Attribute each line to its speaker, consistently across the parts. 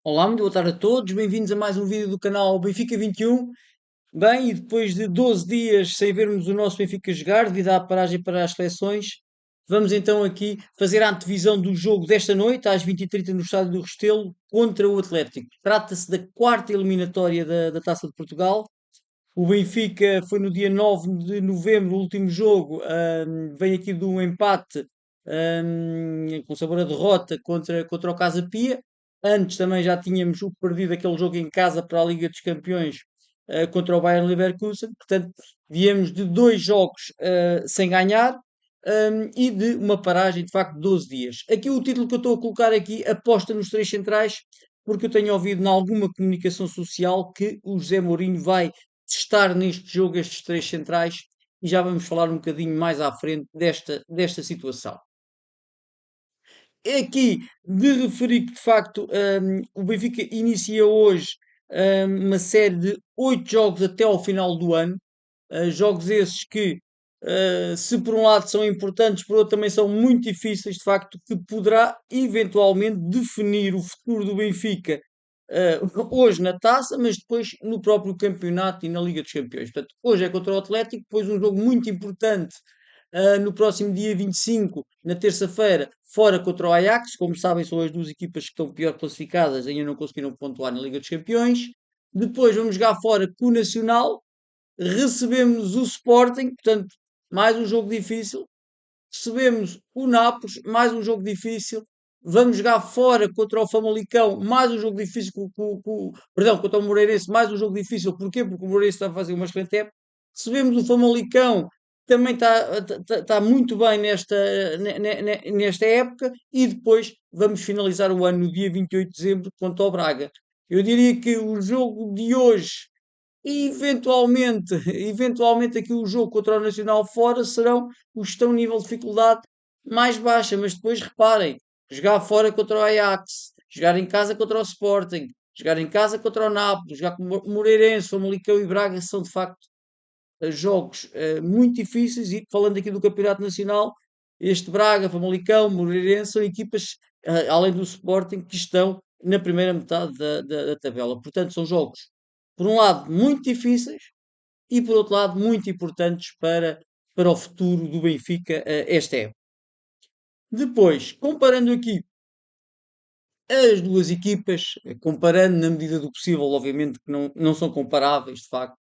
Speaker 1: Olá, muito boa tarde a todos, bem-vindos a mais um vídeo do canal Benfica 21. Bem, e depois de 12 dias sem vermos o nosso Benfica jogar, devido à paragem para as seleções, vamos então aqui fazer a antevisão do jogo desta noite, às 20h30 no estádio do Restelo, contra o Atlético. Trata-se da quarta eliminatória da Taça de Portugal. O Benfica foi no dia 9 de novembro, o último jogo, vem aqui de um empate, com sabor a derrota contra o Casa Pia. Antes também já tínhamos perdido aquele jogo em casa para a Liga dos Campeões, contra o Bayern Leverkusen. Portanto, viemos de dois jogos, sem ganhar, e de uma paragem de facto de 12 dias. Aqui o título que eu estou a colocar aqui, aposta nos três centrais, porque eu tenho ouvido em alguma comunicação social que o José Mourinho vai testar neste jogo estes três centrais e já vamos falar um bocadinho mais à frente desta situação. É aqui de referir que, de facto, o Benfica inicia hoje uma série de 8 jogos até ao final do ano. Jogos esses que, se por um lado são importantes, por outro também são muito difíceis, de facto, que poderá eventualmente definir o futuro do Benfica hoje na taça, mas depois no próprio campeonato e na Liga dos Campeões. Portanto, hoje é contra o Atlético, depois um jogo muito importante no próximo dia 25, na terça-feira, fora contra o Ajax. Como sabem, são as duas equipas que estão pior classificadas, ainda não conseguiram pontuar na Liga dos Campeões. Depois vamos jogar fora com o Nacional, recebemos o Sporting, portanto, mais um jogo difícil. Recebemos o Nápoles, mais um jogo difícil. Vamos jogar fora contra o Famalicão, mais um jogo difícil. Perdão, contra o Moreirense, mais um jogo difícil. Porquê? Porque o Moreirense está a fazer uma excelente época. Recebemos o Famalicão, também está muito bem nesta época. E depois vamos finalizar o ano no dia 28 de dezembro contra o Braga. Eu diria que o jogo de hoje e eventualmente aqui o jogo contra o Nacional fora serão os que estão no nível de dificuldade mais baixa, mas depois reparem, jogar fora contra o Ajax, jogar em casa contra o Sporting, jogar em casa contra o Nápoles, jogar com o Moreirense, Famalicão e Braga são de facto jogos muito difíceis. E falando aqui do Campeonato Nacional, este Braga, Famalicão, Moreirense são equipas, além do Sporting, que estão na primeira metade da tabela. Portanto, são jogos, por um lado, muito difíceis e, por outro lado, muito importantes para o futuro do Benfica esta época. Depois, comparando aqui as duas equipas, comparando na medida do possível, obviamente que não são comparáveis, de facto.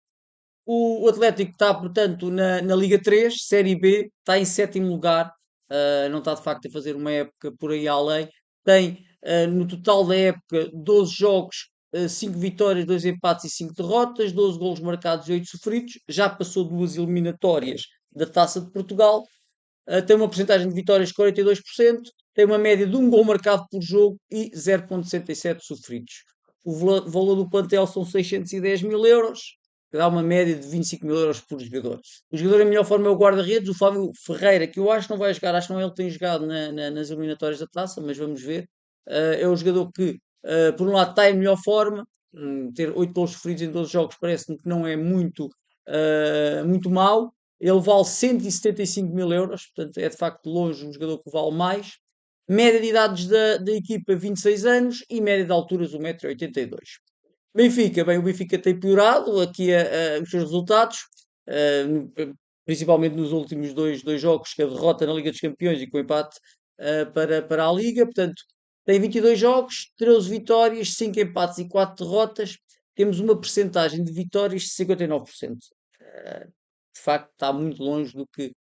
Speaker 1: O Atlético está, portanto, na Liga 3, Série B, está em sétimo lugar, não está de facto a fazer uma época por aí além. Tem no total da época 12 jogos, 5 vitórias, 2 empates e 5 derrotas, 12 golos marcados e 8 sofridos. Já passou duas eliminatórias da Taça de Portugal. Tem uma porcentagem de vitórias de 42%, tem uma média de um gol marcado por jogo e 0,67 sofridos. O valor do plantel são 610 mil euros, que dá uma média de 25 mil euros por jogador. O jogador em melhor forma é o guarda-redes, o Fábio Ferreira, que eu acho que não vai jogar, acho que não é ele que tem jogado nas eliminatórias da taça, mas vamos ver. É o jogador que, por um lado, está em melhor forma. Ter 8 gols sofridos em 12 jogos parece-me que não é muito mau. Ele vale 175 mil euros, portanto é de facto longe um jogador que vale mais. Média de idades da equipa 26 anos e média de alturas 1,82 m. Benfica, bem, o Benfica tem piorado aqui os seus resultados, principalmente nos últimos dois jogos, que a derrota na Liga dos Campeões e com o empate para a Liga. Portanto, tem 22 jogos, 13 vitórias, 5 empates e 4 derrotas. Temos uma percentagem de vitórias de 59%. De facto, está muito longe do que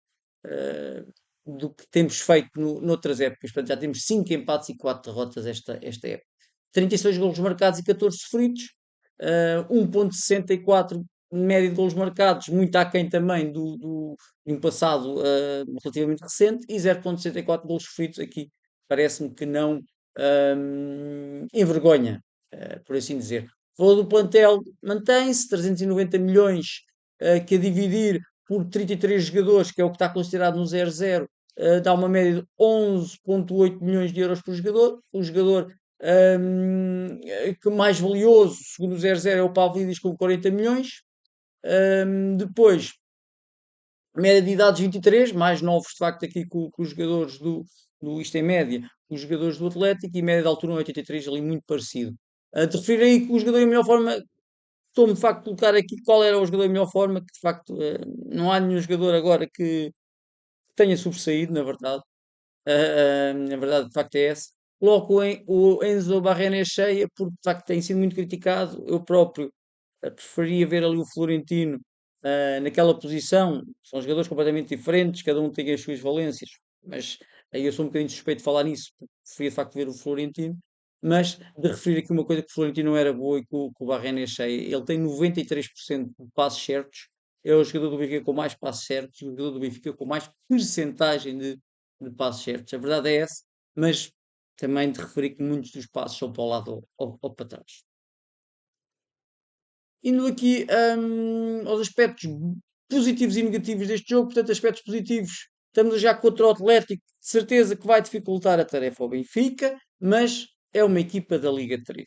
Speaker 1: temos feito noutras épocas. Portanto, já temos 5 empates e 4 derrotas esta época. 36 golos marcados e 14 sofridos, 1,64 média de golos marcados, muito aquém também de um passado relativamente recente, e 0,64 golos sofridos aqui. Parece-me que não envergonha, por assim dizer. O valor do plantel mantém-se, 390 milhões, que a dividir por 33 jogadores, que é o que está considerado no 0-0, dá uma média de 11,8 milhões de euros por jogador. O jogador que mais valioso, segundo o 0-0, é o Pavlidis com 40 milhões. Depois, média de idades 23, mais novos de facto aqui com os jogadores isto em média, os jogadores do Atlético, e média de altura 1,83, ali muito parecido. De referir aí que o jogador em melhor forma, estou-me de facto a colocar aqui qual era o jogador em melhor forma, que de facto não há nenhum jogador agora que tenha sobressaído, na verdade. Na verdade, de facto, é essa. Coloco o Enzo Barrenechea, porque de facto tem sido muito criticado. Eu próprio preferia ver ali o Florentino naquela posição. São jogadores completamente diferentes, cada um tem as suas valências, mas aí eu sou um bocadinho suspeito de falar nisso, porque preferia de facto ver o Florentino. Mas de referir aqui uma coisa que o Florentino não era boa e que o Barrenechea, ele tem 93% de passos certos. É o jogador do Benfica com mais passos certos, o jogador do Benfica com mais percentagem de passos certos. A verdade é essa, mas também de referir que muitos dos passos são para o lado ou para trás. Indo aqui aos aspectos positivos e negativos deste jogo, portanto, aspectos positivos, estamos já contra o Atlético, de certeza que vai dificultar a tarefa ao Benfica, mas é uma equipa da Liga 3.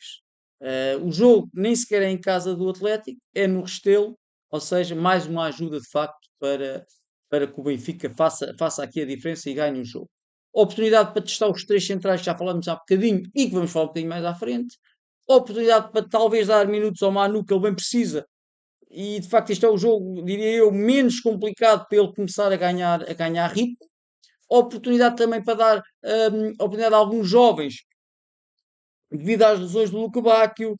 Speaker 1: O jogo nem sequer é em casa do Atlético, é no Restelo, ou seja, mais uma ajuda de facto para que o Benfica faça aqui a diferença e ganhe o jogo. Oportunidade para testar os três centrais que já falamos há bocadinho e que vamos falar um bocadinho mais à frente. Oportunidade para talvez dar minutos ao Manu que ele bem precisa. E de facto este é o jogo, diria eu, menos complicado para ele começar a ganhar ritmo. Oportunidade também para dar oportunidade a alguns jovens devido às lesões do Luca Bacchio,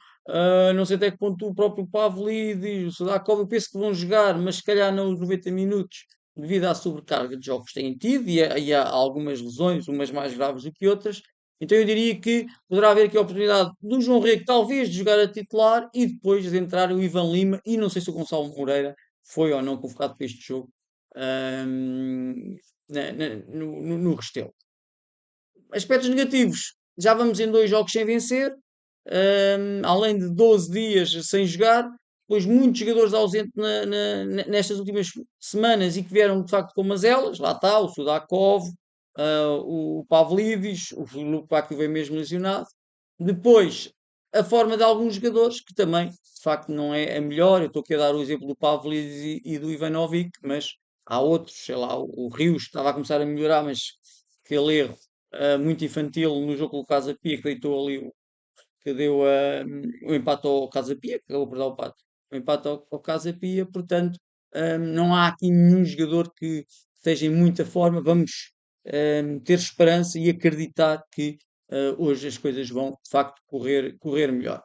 Speaker 1: não sei até que ponto o próprio Pavlidis, o Sadakov, eu penso que vão jogar, mas se calhar não os 90 minutos, devido à sobrecarga de jogos que têm tido e há algumas lesões, umas mais graves do que outras. Então eu diria que poderá haver aqui a oportunidade do João Rego, talvez, de jogar a titular e depois de entrar o Ivan Lima e não sei se o Gonçalo Moreira foi ou não convocado para este jogo no Restelo. Aspectos negativos. Já vamos em dois jogos sem vencer, além de 12 dias sem jogar, pois muitos jogadores ausentes nestas últimas semanas e que vieram de facto com mazelas. Lá está o Sudakov, o Pavlidis, o Lukaku que veio mesmo lesionado. Depois, a forma de alguns jogadores, que também de facto não é a melhor. Eu estou aqui a dar o exemplo do Pavlidis e do Ivanovic, mas há outros, sei lá, o Rios estava a começar a melhorar, mas aquele erro muito infantil no jogo com o Casa Pia, que deitou ali, que deu o empate ao Casa Pia, que acabou por dar o empate ao Casa Pia, portanto, não há aqui nenhum jogador que esteja em muita forma. Vamos ter esperança e acreditar que hoje as coisas vão de facto correr melhor.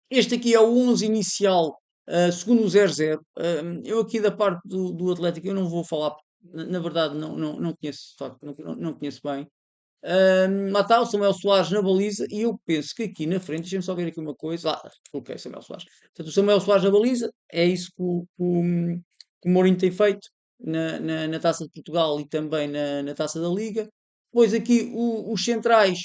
Speaker 1: Este aqui é o 11 inicial, segundo o 0-0. Eu aqui da parte do Atlético, eu não vou falar, na verdade não conheço, de facto, não conheço bem. Lá está o Samuel Soares na baliza e eu penso que aqui na frente, deixa-me só ver aqui uma coisa. Ok, Samuel Soares. Portanto, o Samuel Soares na baliza, é isso que o Mourinho tem feito na Taça de Portugal e também na Taça da Liga. Depois aqui os centrais,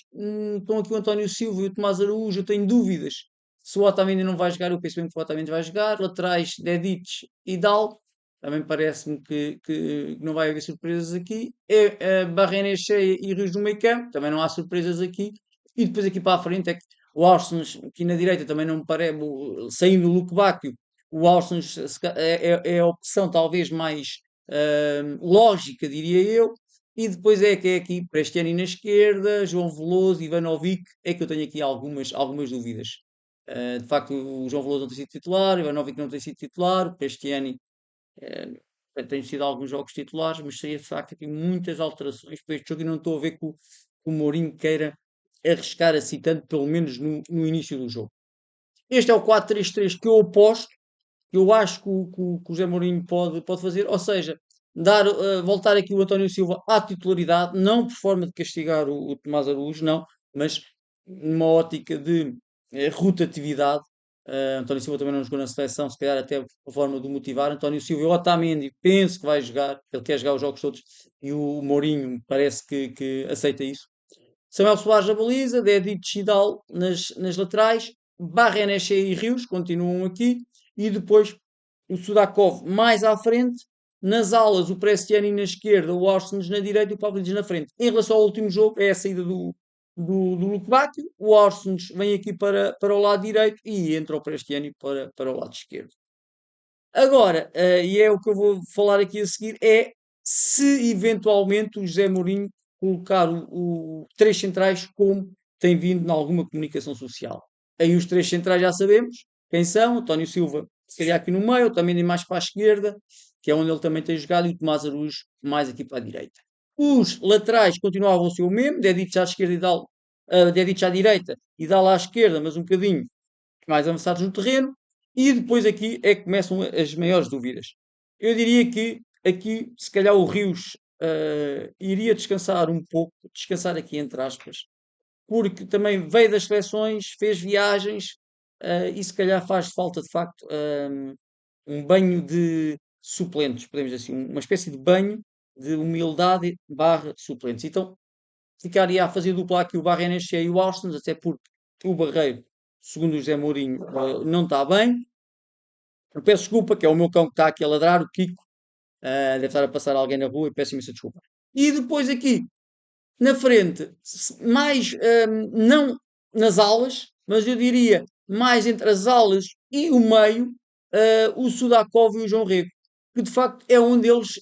Speaker 1: estão aqui o António Silva e o Tomás Araújo, eu tenho dúvidas se o Otamendi não vai jogar, eu penso mesmo que o Otamendi vai jogar. Laterais, Dedic e Dal. Também parece-me que não vai haver surpresas aqui. Barreira cheia e Rios no meio campo, também não há surpresas aqui. E depois aqui para a frente é que o Austin, aqui na direita, também não me parece, saindo o Luke Bacchio, o Austin é a opção talvez mais lógica, diria eu. E depois é que é aqui Prestiani na esquerda, João Veloso, Ivanovic, é que eu tenho aqui algumas dúvidas. De facto, o João Veloso não tem sido titular, o Ivanovic não tem sido titular, o Prestiani tem sido alguns jogos titulares, mas seria de facto aqui muitas alterações para este jogo e não estou a ver que o Mourinho queira arriscar assim tanto, pelo menos no início do jogo. Este é o 4-3-3 que eu aposto, que eu acho que o José Mourinho pode fazer, ou seja, voltar aqui o António Silva à titularidade, não por forma de castigar o Tomás Araújo, não, mas numa ótica de rotatividade. António Silva também não jogou na seleção, se calhar até por forma de o motivar. António Silva e Otamendi penso que vai jogar, ele quer jogar os jogos todos e o Mourinho parece que aceita isso. Samuel Soares na baliza, Dedic e Chidal nas laterais, Barrenechea e Rios continuam aqui e depois o Sudakov mais à frente, nas alas o Prestiani na esquerda, o Orsens na direita e o Pavlidis na frente. Em relação ao último jogo, é a saída do Luke Bacchio, o Orsens vem aqui para o lado direito e entra o Prestiani para o lado esquerdo. Agora, e é o que eu vou falar aqui a seguir, é se eventualmente o José Mourinho colocar três centrais como tem vindo em alguma comunicação social. Aí os três centrais já sabemos quem são. António Silva, se calhar aqui no meio, também mais para a esquerda, que é onde ele também tem jogado, e o Tomás Araújo mais aqui para a direita. Os laterais continuavam a ser o mesmo, Dedic à esquerda e Dal, Dedic à direita e Dal à esquerda, mas um bocadinho mais avançados no terreno. E depois aqui é que começam as maiores dúvidas. Eu diria que aqui, se calhar, o Rios iria descansar um pouco, descansar aqui entre aspas, porque também veio das seleções, fez viagens e se calhar faz falta de facto um banho de suplentes, podemos dizer assim, uma espécie de banho de humildade barra suplentes. Então ficaria a fazer dupla aqui o Barrenechea e o Austin, até porque o Barreiro, segundo o José Mourinho, não está bem. Eu peço desculpa, que é o meu cão que está aqui a ladrar, o Kiko. Deve estar a passar alguém na rua e peço imensa desculpa. E depois aqui, na frente, mais não nas alas, mas eu diria mais entre as alas e o meio, o Sudakov e o João Rego, que de facto é onde eles,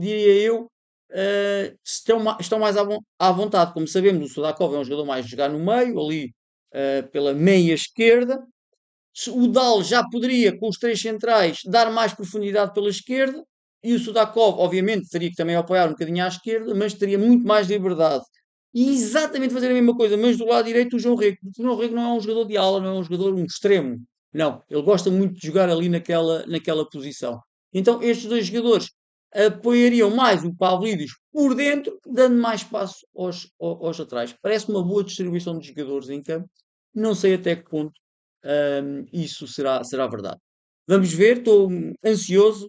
Speaker 1: diria eu, estão mais à vontade. Como sabemos, o Sudakov é um jogador mais de jogar no meio, ali pela meia esquerda. O Dal já poderia, com os três centrais, dar mais profundidade pela esquerda. E o Sudakov, obviamente, teria que também apoiar um bocadinho à esquerda, mas teria muito mais liberdade. E exatamente fazer a mesma coisa, mas do lado direito o João Rego. Porque o João Rego não é um jogador de ala, não é um jogador um extremo. Não, ele gosta muito de jogar ali naquela posição. Então estes dois jogadores apoiariam mais o Pavlidis por dentro, dando mais espaço aos laterais. Parece uma boa distribuição de jogadores em campo. Não sei até que ponto isso será verdade. Vamos ver, estou ansioso.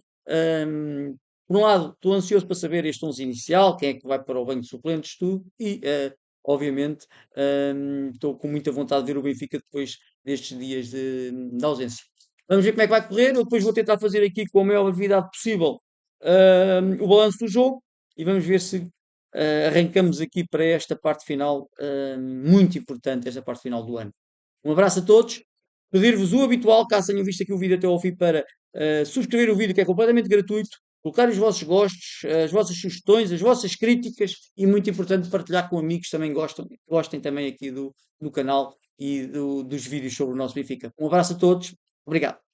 Speaker 1: Por um lado, estou ansioso para saber este 11 inicial, quem é que vai para o banco de suplentes, tudo, e obviamente estou com muita vontade de ver o Benfica depois destes dias de ausência. Vamos ver como é que vai correr. Eu depois vou tentar fazer aqui com a maior brevidade possível o balanço do jogo e vamos ver se arrancamos aqui para esta parte final, muito importante, esta parte final do ano. Um abraço a todos. Pedir-vos o habitual, caso tenham visto aqui o vídeo até ao fim, para subscrever o vídeo, que é completamente gratuito, colocar os vossos gostos, as vossas sugestões, as vossas críticas e, muito importante, partilhar com amigos que também gostem também aqui do canal e dos vídeos sobre o nosso Benfica. Um abraço a todos. Obrigado.